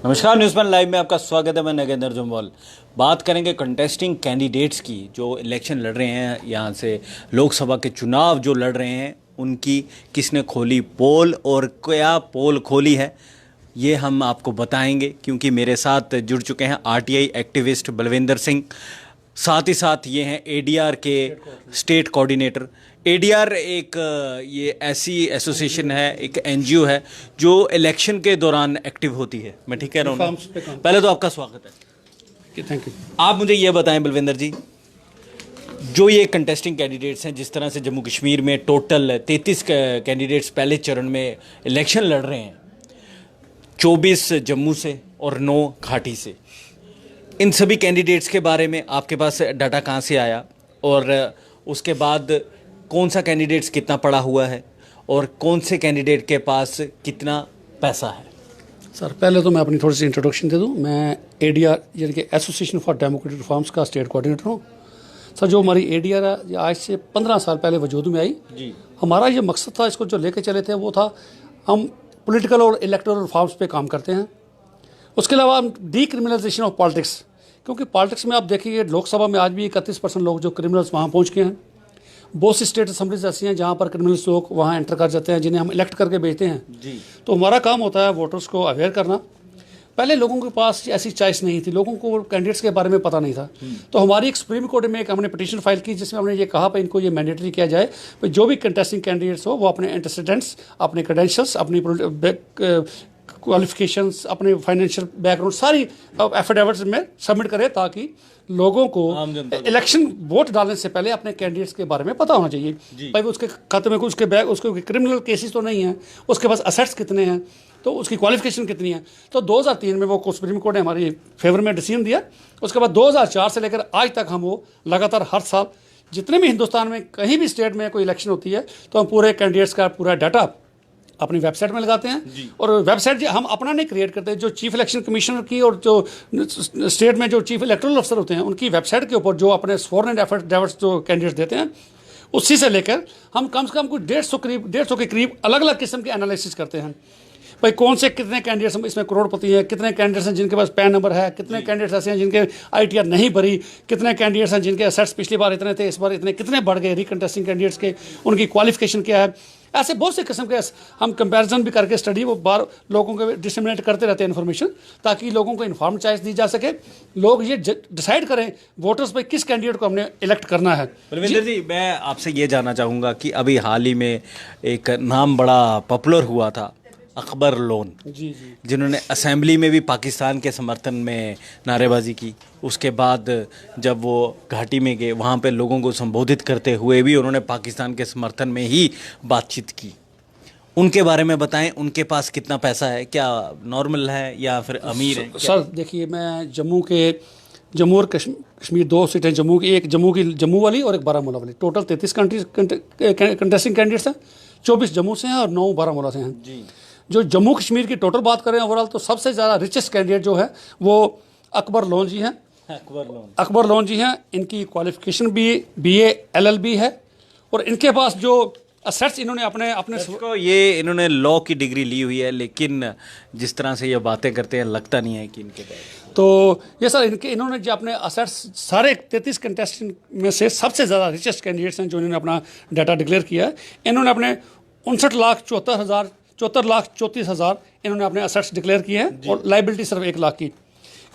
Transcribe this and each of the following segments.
नमस्कार, news live में आपका स्वागत है। मैं नगेंद्र जम्वाल। बात करेंगे कंटेस्टिंग कैंडिडेट्स की जो इलेक्शन लड़ रहे हैं, यहाँ से लोकसभा के चुनाव जो लड़ रहे हैं उनकी किसने खोली पोल और क्या पोल खोली है ये हम आपको बताएंगे, क्योंकि मेरे साथ जुड़ चुके हैं आरटीआई एक्टिविस्ट बलविंदर सिंह, साथ ही साथ ये हैं एडीआर के स्टेट कोऑर्डिनेटर। एडीआर एक ये ऐसी एसोसिएशन है, एक एनजीओ है जो इलेक्शन के दौरान एक्टिव होती है। मैं ठीक कह रहा हूँ? पहले तो आपका स्वागत है। Thank you. आप मुझे ये बताएं बलविंदर जी, जो ये कंटेस्टिंग कैंडिडेट्स हैं, जिस तरह से जम्मू कश्मीर में टोटल 33 कैंडिडेट्स पहले चरण में इलेक्शन लड़ रहे हैं, 24 जम्मू से और 9 घाटी से, इन सभी कैंडिडेट्स के बारे में आपके पास डाटा कहाँ से आया और उसके बाद कौन सा कैंडिडेट्स कितना पढ़ा हुआ है और कौन से कैंडिडेट के पास कितना पैसा है? सर, पहले तो मैं अपनी थोड़ी सी इंट्रोडक्शन दे दूं। मैं एडीआर यानी कि एसोसिएशन फॉर डेमोक्रेटिक रिफॉर्म्स का स्टेट कोऑर्डिनेटर हूं। सर, जो हमारी एडीआर है ये आज से 15 साल पहले वजूद में आई जी। हमारा ये मकसद था, इसको जो लेके चले थे वो था, हम पॉलिटिकल और इलेक्टोरल रिफॉर्म्स पे काम करते हैं। उसके अलावा हम डीक्रिमिनलाइजेशन ऑफ पॉलिटिक्स, क्योंकि पॉलिटिक्स में आप देखिए लोकसभा में आज भी 31% लोग जो क्रिमिनल्स वहाँ पहुँच गए हैं। बहुत सी स्टेट असम्बलीज ऐसी हैं जहाँ पर क्रिमिनल्स लोग वहाँ एंटर कर जाते हैं, जिन्हें हम इलेक्ट करके भेजते हैं जी। तो हमारा काम होता है वोटर्स को अवेयर करना। पहले लोगों के पास ऐसी चॉइस नहीं थी, लोगों को कैंडिडेट्स के बारे में पता नहीं था। तो हमारी एक सुप्रीम कोर्ट में एक हमने पिटीशन फाइल की, जिसमें हमने ये कहा इनको ये मैंडेटरी किया जाए कि जो भी कंटेस्टिंग कैंडिडेट्स हो वो अपने एंटेसीडेंट्स, अपने क्रेडेंशियल्स, अपनी क्वालिफिकेशंस, अपने फाइनेंशियल बैकग्राउंड सारी एफिडेविट्स में सबमिट करें, ताकि लोगों को इलेक्शन वोट डालने से पहले अपने कैंडिडेट्स के बारे में पता होना चाहिए। भाई उसके खाते में उसके क्रिमिनल केसेस तो नहीं है, उसके पास असेट्स कितने हैं, तो उसकी क्वालिफिकेशन कितनी है। तो 2003 में वो सुप्रीम कोर्ट ने हमारी फेवर में डिसीजन दिया। उसके बाद 2004 से लेकर आज तक हम वो लगातार हर साल जितने भी हिंदुस्तान में कहीं भी स्टेट में कोई इलेक्शन होती है तो हम पूरे कैंडिडेट्स का पूरा डाटा अपनी वेबसाइट में लगाते हैं। और वेबसाइट हम अपना नहीं क्रिएट करते, जो चीफ इलेक्शन कमिश्नर की और जो स्टेट में जो चीफ इलेक्टोरल अफसर होते हैं उनकी वेबसाइट के ऊपर जो अपने स्वर्न एफिडेविट्स जो कैंडिडेट्स देते हैं, उसी से लेकर हम कम से कम कुछ 150 के करीब अलग अलग किस्म के एनालिसिस करते हैं। भाई कौन से कितने कैंडिडेट्स इसमें करोड़पति हैं, कितने कैंडिडेट्स हैं जिनके पास पैन नंबर है, कितने कैंडिडेट्स ऐसे हैं जिनके आईटीआर नहीं भरी, कितने कैंडिडेट्स हैं जिनके असेट्स पिछली बार इतने थे, इस बार इतने कितने बढ़ गए, रिकंटेस्टिंग कैंडिडेट्स के उनकी क्वालिफिकेशन क्या है। ऐसे बहुत से किस्म के हम कंपैरिजन भी करके स्टडी वो बार लोगों को डिसमिनेट करते रहते हैं इन्फॉर्मेशन, ताकि लोगों को इन्फॉर्म चॉइस दी जा सके, लोग ये डिसाइड करें वोटर्स पे किस कैंडिडेट को हमने इलेक्ट करना है। बलविंदर जी, मैं आपसे ये जानना चाहूँगा कि अभी हाल ही में एक नाम बड़ा पॉपुलर हुआ था, अकबर लोन जी, जिन्होंने असेंबली में भी पाकिस्तान के समर्थन में नारेबाजी की। उसके बाद जब वो घाटी में गए, वहाँ पे लोगों को संबोधित करते हुए भी उन्होंने पाकिस्तान के समर्थन में ही बातचीत की। उनके बारे में बताएं, उनके पास कितना पैसा है, क्या नॉर्मल है या फिर अमीर है? सर देखिए, मैं जम्मू और कश्मीर 2 सीटें जम्मू की, एक जम्मू वाली और एक बारामूला वाली, टोटल 33 कंटेस्टिंग कैंडिडेट्स हैं। 24 जम्मू से हैं और 9 बारामूला से हैं जी। जो जम्मू कश्मीर की टोटल बात करें ओवरऑल, तो सबसे ज़्यादा रिचेस्ट कैंडिडेट जो है वो अकबर लोन जी हैं। अकबर लोन जी हैं। इनकी क्वालिफिकेशन भी BA LLB है और इनके पास जो असेट्स इन्होंने अपने को ये इन्होंने लॉ की डिग्री ली हुई है, लेकिन जिस तरह से ये बातें करते हैं लगता नहीं है कि इनके पास। तो ये सर इन्होंने जो अपने असेट्स सारे 33 कंटेस्टेंट में से सबसे ज़्यादा रिचेस्ट कैंडिडेट्स हैं जो इन्होंने अपना डाटा डिक्लेयर किया है। इन्होंने अपने 59,74,34,000 इन्होंने अपने असेट्स डिक्लेयर किए हैं और लाइबिलिटी सिर्फ 1 लाख की।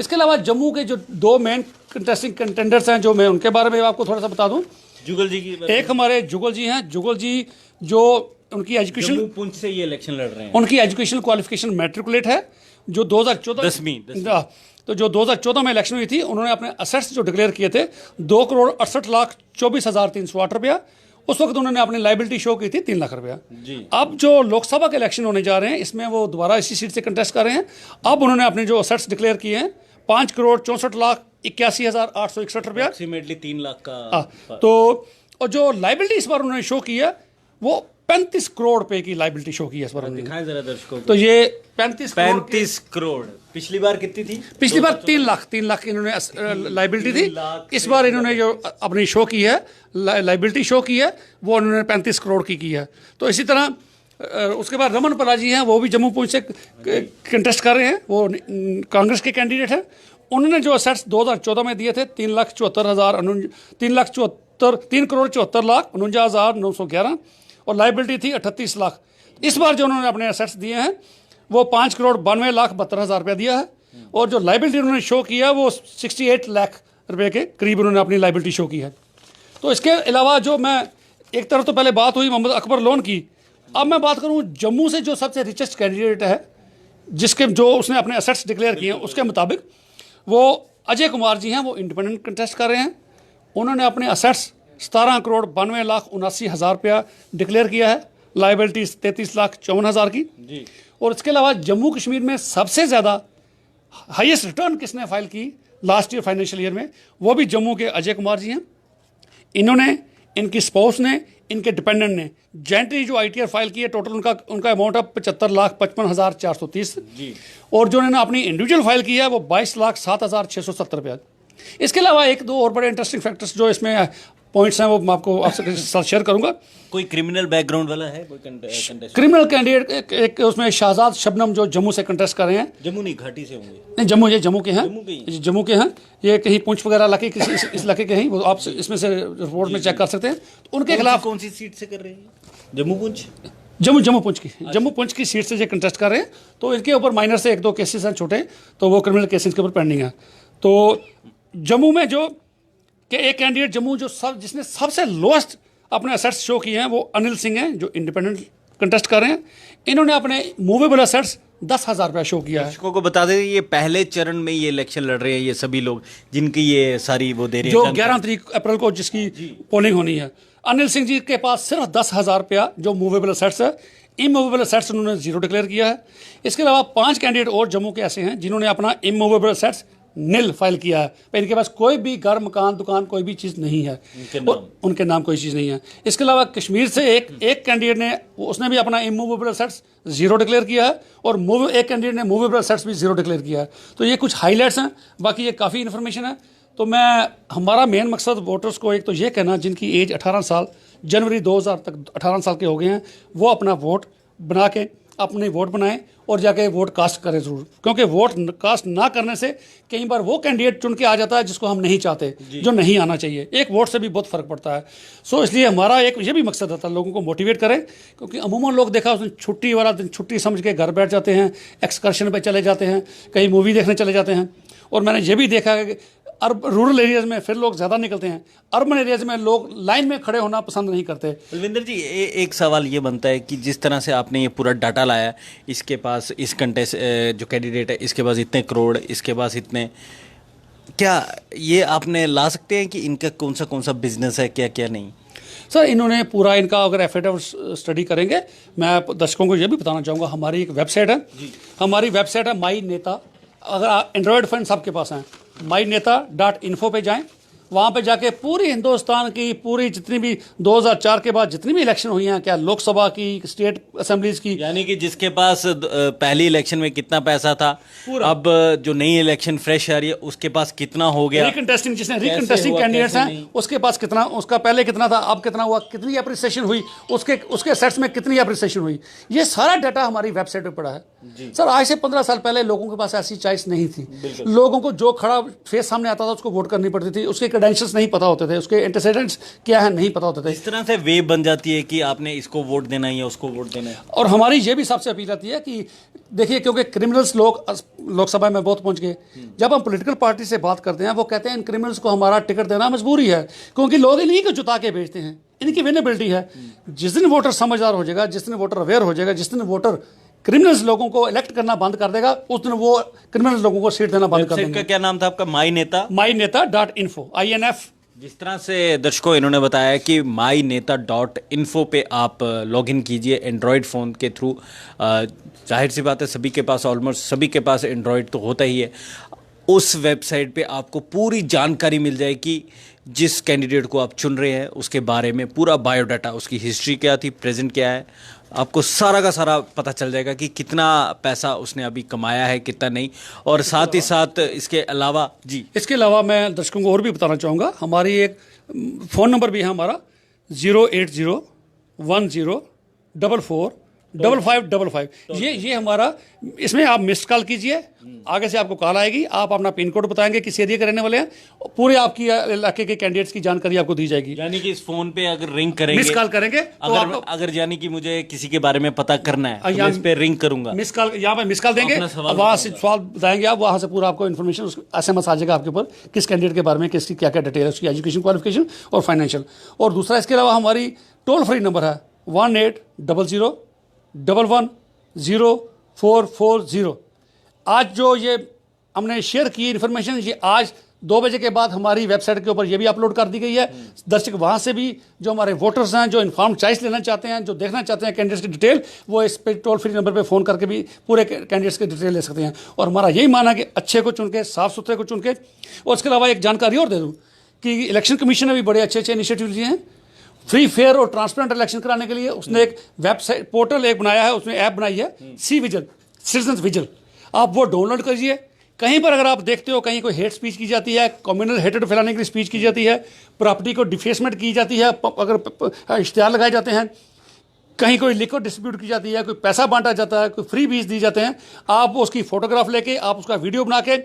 इसके अलावा जम्मू के जो 2 मेन कंटेस्टिंग कंटेंडर्स हैं, जो मैं उनके बारे में आपको थोड़ा सा बता दूं। जुगल जी की एक हमारे जुगल जी हैं। जुगल जी जो उनकी एजुकेशन, पुंछ से ये इलेक्शन लड़ रहे हैं, उनकी एजुकेशनल क्वालिफिकेशन मैट्रिकुलेट है, जो 2014 तो जो 2014 में इलेक्शन हुई थी, उन्होंने अपने असेट्स जो डिक्लेयर किए थे 2,68,24,308 रुपया। उस वक्त उन्होंने अपनी लाइबिलिटी शो की थी 3 लाख रुपया जी। अब जो लोकसभा के इलेक्शन होने जा रहे हैं, इसमें वो दोबारा इसी सीट से कंटेस्ट कर रहे हैं। अब उन्होंने अपने जो असेट्स डिक्लेयर किए हैं 5,64,81,861 रुपया, अप्रोक्सीमेटली 3 लाख का। तो और जो लाइबिलिटी इस बार उन्होंने शो की है वो 35 करोड़ रुपए की लाइबिलिटी शो की है इस बार। दिखाएं जरा दर्शकों को। तो ये 35 करोड़। पिछली बार कितनी थी? पिछली बार 3 लाख इन्होंने लाइबिलिटी थी। इस बार इन्होंने जो अपनी शो की है लाइबिलिटी शो की है वो उन्होंने 35 करोड़ की है। तो इसी तरह उसके बाद रमन पलाजी हैं, वो भी जम्मू पुंछ से कंटेस्ट कर रहे हैं, वो कांग्रेस के कैंडिडेट हैं। उन्होंने जो असेट्स 2014 में दिए थे 3,74,49,911 और लाइबिलिटी थी 38 लाख। इस बार जो उन्होंने अपने असेट्स दिए हैं वो 5,92,72,000 रुपया दिया है, और जो लाइबिलिटी उन्होंने शो किया है वो 68 लाख रुपये के करीब उन्होंने अपनी लाइबिलिटी शो की है। तो इसके अलावा जो मैं एक तरफ तो पहले बात हुई मोहम्मद अकबर लोन की, अब मैं बात करूं जम्मू से जो सबसे रिचेस्ट कैंडिडेट है जिसके जो उसने अपने असेट्स डिक्लेयर किए हैं उसके मुताबिक वो अजय कुमार जी हैं। वो इंडिपेंडेंट कंटेस्ट कर रहे हैं। उन्होंने अपने असेट्स 17,92,79,000 रुपया डिक्लेयर किया है, लाइबिलिटी 33,54,000 की जी। और इसके अलावा जम्मू कश्मीर में सबसे ज़्यादा हाईएस्ट रिटर्न किसने फाइल की लास्ट ईयर फाइनेंशियल ईयर में, वो भी जम्मू के अजय कुमार जी हैं। इन्होंने, इनकी स्पाउस ने, इनके डिपेंडेंट ने जॉइंटली जो आईटीआर फाइल की है, टोटल उनका अमाउंट है 75,55,430 जी। और जो उन्होंने अपनी इंडिविजुअल फाइल की है वो 22,07,670 रुपया। इसके अलावा एक दो और बड़े इंटरेस्टिंग फैक्टर्स जो इसमें पॉइंट्स हैं वो मैं आपको आपसे साथ शेयर करूंगा। कोई क्रिमिनल बैकग्राउंड वाला है कोई कंटेस्ट? क्रिमिनल कैंडिडेट एक उसमें शहजाद शबनम जो जम्मू से कंटेस्ट कर रहे हैं। जम्मू नहीं, घाटी से होंगे? नहीं, जम्मू के हैं, जम्मू के हैं। ये कहीं पुंछ वगैरह इलाके इस इलाके के हैं, वो आप इसमें से रिपोर्ट में चेक कर सकते हैं। तो उनके खिलाफ कौन सी सीट से कर रहे हैं? जम्मू पुंछ? जम्मू पुंछ की सीट से जो कंटेस्ट कर रहे हैं। तो इनके ऊपर माइनर से एक दो केसेस हैं छोटे, तो वो क्रिमिनल केसेस के ऊपर पेंडिंग है। तो जम्मू में जो कि एक कैंडिडेट जम्मू जिसने सबसे लोएस्ट अपने असेट्स शो किए हैं वो अनिल सिंह हैं, जो इंडिपेंडेंट कंटेस्ट कर रहे हैं। इन्होंने अपने मूवेबल असेट्स 10,000 रुपया शो किया है। दर्शकों को बता दें ये पहले चरण में ये इलेक्शन लड़ रहे हैं ये सभी लोग जिनकी ये सारी वो दे रहे हैं, जो 11 अप्रैल को जिसकी पोलिंग होनी है। अनिल सिंह जी के पास सिर्फ 10,000 रुपया जो मूवेबल असेट्स है, इमूवेबल असेट्स उन्होंने जीरो डिक्लेयर किया है। इसके अलावा 5 कैंडिडेट और जम्मू के ऐसे हैं जिन्होंने अपना इमूवेबल असेट्स नील फाइल किया है। इनके पास कोई भी घर, मकान, दुकान, कोई भी चीज़ नहीं है, उनके नाम कोई चीज़ नहीं है। इसके अलावा कश्मीर से एक कैंडिडेट ने, उसने भी अपना इमूवेबल असेट्स जीरो डिक्लेयर किया है, और एक कैंडिडेट ने मूवेबल असेट्स भी जीरो डिक्लेयर किया है। तो ये कुछ हाईलाइट्स हैं, बाकी ये काफ़ी इन्फॉर्मेशन है। तो हमारा मेन मकसद वोटर्स को एक तो ये कहना, जिनकी एज 18 साल जनवरी 2000 तक 18 साल के हो गए हैं, वो अपना वोट बना के अपने वोट बनाएं और जाके वोट कास्ट करें ज़रूर, क्योंकि वोट कास्ट ना करने से कई बार वो कैंडिडेट चुन के आ जाता है जिसको हम नहीं चाहते, जो नहीं आना चाहिए। एक वोट से भी बहुत फ़र्क पड़ता है। सो इसलिए हमारा एक ये भी मकसद था लोगों को मोटिवेट करें, क्योंकि अमूमन लोग देखा उसने छुट्टी वाला दिन छुट्टी समझ के घर बैठ जाते हैं, एक्सकर्शन पे चले जाते हैं, कहीं मूवी देखने चले जाते हैं। और मैंने ये भी देखा है कि रूरल एरियाज़ में फिर लोग ज़्यादा निकलते हैं, अर्बन एरियाज़ में लोग लाइन में खड़े होना पसंद नहीं करते। बलविंदर जी, एक सवाल ये बनता है कि जिस तरह से आपने ये पूरा डाटा लाया, इसके पास इस कंटेस्ट जो कैंडिडेट है इसके पास इतने करोड़, इसके पास इतने, क्या ये आपने ला सकते हैं कि इनका कौन सा बिजनेस है, क्या क्या नहीं? सर, इन्होंने पूरा इनका अगर एफिडेविट स्टडी करेंगे, मैं दर्शकों को ये भी बताना चाहूँगा, हमारी एक वेबसाइट है, हमारी वेबसाइट है माई नेता। अगर आप एंड्रॉयड फ़ोन सबके पास हैं, myneta.info पे जाएं। वहाँ पे जाके पूरी हिंदुस्तान की पूरी जितनी भी 2004 के बाद जितनी भी इलेक्शन हुई हैं, क्या लोकसभा की, स्टेट असेंबलीज की, यानी कि जिसके पास पहली इलेक्शन में कितना पैसा था, अब जो नई इलेक्शन फ्रेश आ रही है उसके पास कितना हो गया, रिकंटेस्टिंग जिसने रिकंटेस्टिंग कैंडिडेट्स हैं उसके पास कितना, उसका पहले कितना था, अब कितना हुआ, कितनी अप्रिसिएशन हुई, उसके सेट्स में कितनी अप्रिसिएशन हुई, ये सारा डाटा हमारी वेबसाइट पर पड़ा है। सर, आज से 15 साल पहले लोगों के पास ऐसी चॉइस नहीं थी। लोगों को जो खड़ा फेस सामने आता था उसको वोट करनी पड़ती थी, उसके क्रेडेंशियल्स नहीं पता होते थे, उसके एंटीसीडेंट्स क्या है नहीं पता होते थे। इस तरह से वेव बन जाती है कि आपने इसको वोट देना है या उसको वोट देना है। और हमारी ये भी सबसे अपील आती है कि देखिए, क्योंकि क्रिमिनल्स लोग लोकसभा में बहुत पहुंच गए, जब हम पॉलिटिकल पार्टी से बात करते हैं वो कहते हैं इन क्रिमिनल्स को हमारा टिकट देना मजबूरी है, क्योंकि लोग इन्हीं को जुता के भेजते हैं, इनकी विनेबिलिटी है। जिस दिन वोटर समझदार हो जाएगा, जिस दिन वोटर अवेयर हो जाएगा, जिस दिन वोटर क्रिमिनल्स लोगों को इलेक्ट करना बंद कर देगा, उस दिन वो क्रिमिनल्स लोगों को सीट देना बंद कर देंगे। क्या नाम था आपका? myneta.info INF। जिस तरह से दर्शकों इन्होंने बताया कि myneta.info पे आप लॉगिन कीजिए एंड्रॉयड फ़ोन के थ्रू। जाहिर सी बात है सभी के पास, ऑलमोस्ट सभी के पास एंड्रॉयड तो होता ही है। उस वेबसाइट पे आपको पूरी जानकारी मिल जाएगी, जिस कैंडिडेट को आप चुन रहे हैं उसके बारे में पूरा बायोडाटा, उसकी हिस्ट्री क्या थी, प्रेजेंट क्या है, आपको सारा का सारा पता चल जाएगा कि कितना पैसा उसने अभी कमाया है, कितना नहीं। और साथ ही साथ इसके अलावा इसके अलावा मैं दर्शकों को और भी बताना चाहूँगा, हमारी एक फ़ोन नंबर भी है हमारा 0801044 5555। ये हमारा, इसमें आप मिस्ड कॉल कीजिए, आगे से आपको कॉल आएगी, आप अपना पिन कोड बताएंगे किस एरिया के रहने वाले हैं, पूरे आपकी इलाके के कैंडिडेट्स की जानकारी आपको दी जाएगी। यानी कि इस फोन पे अगर रिंग करेंगे, मिस कॉल करेंगे तो अगर यानी कि मुझे किसी के बारे में पता करना है तो मैं इस पे रिंग करूंगा, मिस कॉल, यहाँ पे मिस कॉल देंगे, वहाँ से सवाल बताएंगे आप, वहाँ से पूरा आपको इन्फॉर्मेशन SMS आ जाएगा आपके ऊपर, किस कैंडिडेट के बारे में, किसकी क्या क्या डिटेल है, उसकी एजुकेशन क्वालिफिकेशन और फाइनेंशियल। और दूसरा इसके अलावा हमारी टोल फ्री नंबर है 1800110440। आज जो ये हमने शेयर की इन्फॉर्मेशन, ये आज 2 बजे के बाद हमारी वेबसाइट के ऊपर ये भी अपलोड कर दी गई है। दर्शक वहाँ से भी जो हमारे वोटर्स हैं, जो इन्फॉर्म्ड चॉइस लेना चाहते हैं, जो देखना चाहते हैं कैंडिडेट्स की डिटेल, वो इस पे टोल फ्री नंबर पे फ़ोन करके भी पूरे कैंडिडेट्स की डिटेल ले सकते हैं। और हमारा यही मानना है कि अच्छे को चुन के, साफ़ सुथरे को चुन के। और इसके अलावा एक जानकारी और दे दूँ कि इलेक्शन कमीशन ने भी बड़े अच्छे अच्छे इनिशिएटिव लिए हैं फ्री, फेयर और ट्रांसपेरेंट इलेक्शन कराने के लिए। उसने एक वेबसाइट पोर्टल एक बनाया है, उसमें ऐप बनाई है C-Vigil, सिटीजन विजिल। आप वो डाउनलोड करिए। कहीं पर अगर आप देखते हो कहीं कोई हेट स्पीच की जाती है, कम्युनल हेटेड फैलाने के लिए स्पीच की जाती है, प्रॉपर्टी को डिफेसमेंट की जाती है, अगर इश्तिहार लगाए जाते हैं, कहीं कोई लिक्विड डिस्ट्रीब्यूट की जाती है, कोई पैसा बांटा जाता है, कोई फ्री बीज दी जाते हैं, आप उसकी फोटोग्राफ लेके, आप उसका वीडियो बना के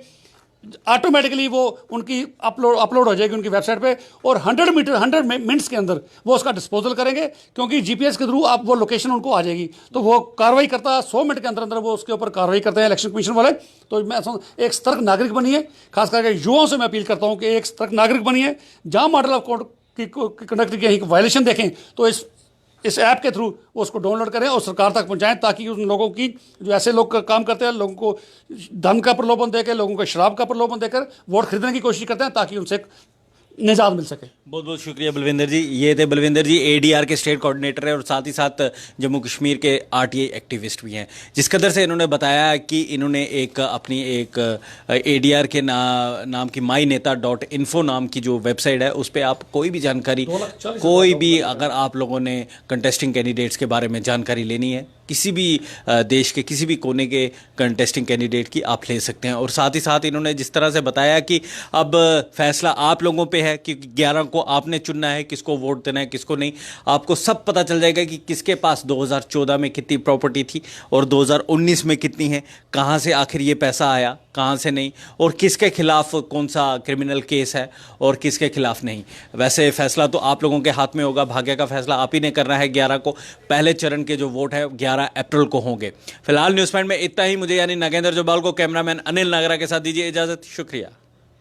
ऑटोमेटिकली वो उनकी अपलोड हो जाएगी उनकी वेबसाइट पे, और 100 मिनट्स के अंदर वो उसका डिस्पोजल करेंगे, क्योंकि GPS के थ्रू आप वो लोकेशन उनको आ जाएगी, तो वो कार्रवाई करता है 100 मिनट के अंदर अंदर वो उसके ऊपर कार्रवाई करते हैं इलेक्शन कमीशन वाले। तो मैं एक सतर्क नागरिक बनिए, खास करके युवाओं से मैं अपील करता हूँ कि एक सतर्क नागरिक बनिए। जहाँ मॉडल ऑफ कोड की कंडक्ट की वायलेशन देखें तो इस ऐप के थ्रू वो उसको डाउनलोड करें और सरकार तक पहुंचाएं, ताकि उन लोगों की, जो ऐसे लोग काम करते हैं, लोगों को धन का प्रलोभन देकर, लोगों को शराब का प्रलोभन देकर वोट खरीदने की कोशिश करते हैं, ताकि उनसे निजात मिल सके। बहुत बहुत शुक्रिया बलविंदर जी। ये थे बलविंदर जी, ADR के स्टेट कोऑर्डिनेटर है और साथ ही साथ जम्मू कश्मीर के RTI एक्टिविस्ट भी हैं। जिस कदर से इन्होंने बताया कि इन्होंने अपनी एक ADR के नाम की myneta.info नाम की जो वेबसाइट है, उस पर आप कोई भी जानकारी, कोई भी अगर आप लोगों ने कंटेस्टिंग कैंडिडेट्स के बारे में जानकारी लेनी है, किसी भी देश के किसी भी कोने के कंटेस्टिंग कैंडिडेट की आप ले सकते हैं। और साथ ही साथ इन्होंने जिस तरह से बताया कि अब फैसला आप लोगों पे है कि 11 को आपने चुनना है किसको वोट देना है, किसको नहीं। आपको सब पता चल जाएगा कि किसके पास 2014 में कितनी प्रॉपर्टी थी और 2019 में कितनी है, कहाँ से आखिर ये पैसा आया, कहाँ से नहीं, और किसके खिलाफ कौन सा क्रिमिनल केस है और किसके खिलाफ नहीं। वैसे फैसला तो आप लोगों के हाथ में होगा, भाग्य का फैसला आप ही ने करना है 11 को। पहले चरण के जो वोट है 11 अप्रैल को होंगे। फिलहाल न्यूज़ पॉइंट में इतना ही। मुझे यानी नागेंद्र जोबाल को, कैमरामैन अनिल नागरा के साथ दीजिए इजाज़त। शुक्रिया।